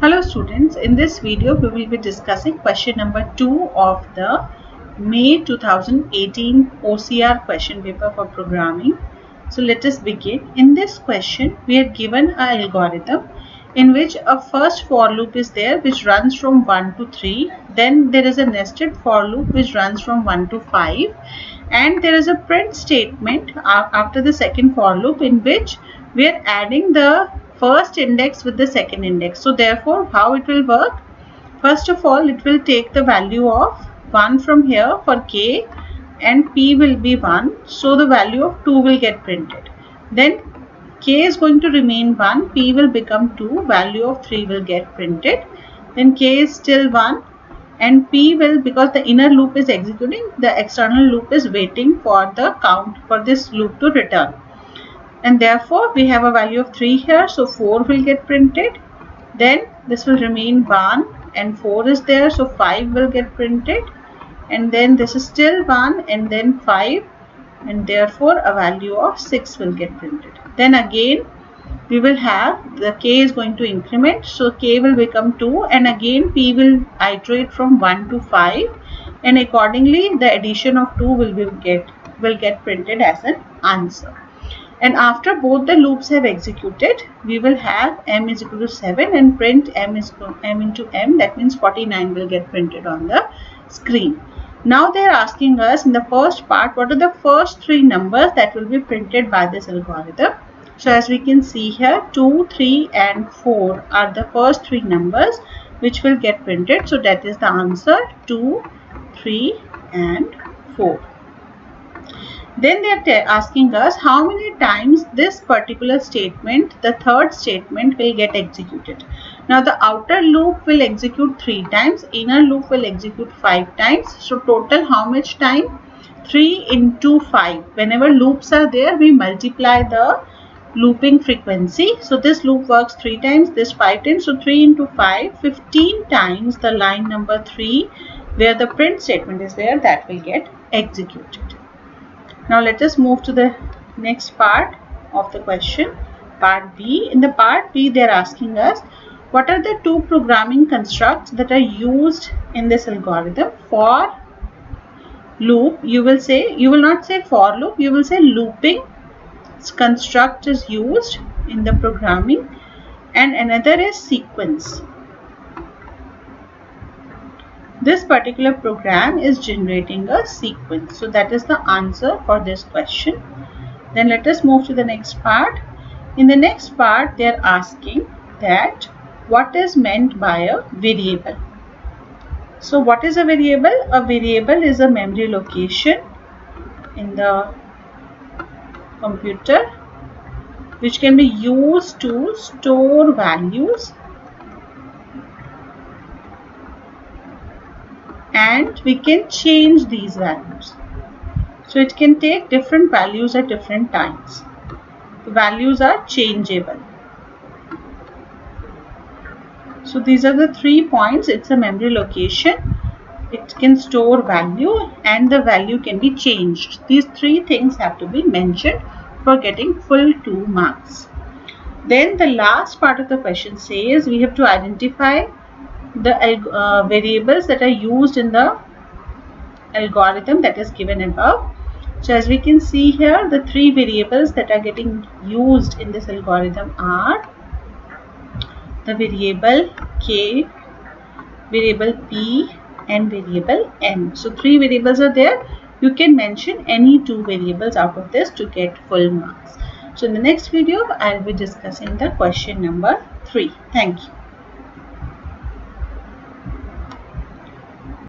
Hello students, in this video we will be discussing question number 2 of the May 2018 OCR question paper for programming. So let us begin. In this question we are given an algorithm in which a first for loop is there which runs from 1 to 3. Then there is a nested for loop which runs from 1 to 5. And there is a print statement after the second for loop in which we are adding the first index with the second index. So therefore, how it will work? First of all, it will take the value of 1 from here for k and p will be 1. So the value of 2 will get printed. Then k is going to remain 1, p will become 2, value of 3 will get printed. Then k is still 1 and p will, because the inner loop is executing, the external loop is waiting for the count for this loop to return. And therefore we have a value of 3 here, so 4 will get printed. Then this will remain 1 and 4 is there, so 5 will get printed. And then this is still 1 and then 5, and therefore a value of 6 will get printed. Then again we will have the k is going to increment, so k will become 2 and again p will iterate from 1 to 5, and accordingly the addition of 2 will get printed as an answer. And after both the loops have executed, we will have m is equal to 7 and print m into m, that means 49 will get printed on the screen. Now they are asking us in the first part, what are the first 3 numbers that will be printed by this algorithm. So as we can see here, 2, 3 and 4 are the first 3 numbers which will get printed. So that is the answer, 2, 3 and 4. Then they are asking us how many times this particular statement, the third statement, will get executed. Now the outer loop will execute 3 times, inner loop will execute 5 times. So total how much time? 3 into 5. Whenever loops are there, we multiply the looping frequency. So this loop works 3 times, this 5 times. So 3 into 5, 15 times the line number 3 where the print statement is there, that will get executed. Now let us move to the next part of the question, part B. In the part B, they are asking us what are the 2 programming constructs that are used in this algorithm. For loop, you will not say for loop, you will say looping construct is used in the programming, and another is sequence. This particular program is generating a sequence. So that is the answer for this question. Then let us move to the next part. In the next part, they are asking that what is meant by a variable. So what is a variable? A variable is a memory location in the computer which can be used to store values, and we can change these values. So it can take different values at different times. The values are changeable. So these are the 3 points. It's a memory location. It can store value and the value can be changed. These 3 things have to be mentioned for getting full 2 marks. Then the last part of the question says we have to identify the variables that are used in the algorithm that is given above. So as we can see here, the 3 variables that are getting used in this algorithm are the variable k, variable p and variable n. So 3 variables are there. You can mention any 2 variables out of this to get full marks. So in the next video, I will be discussing the question number 3. Thank you.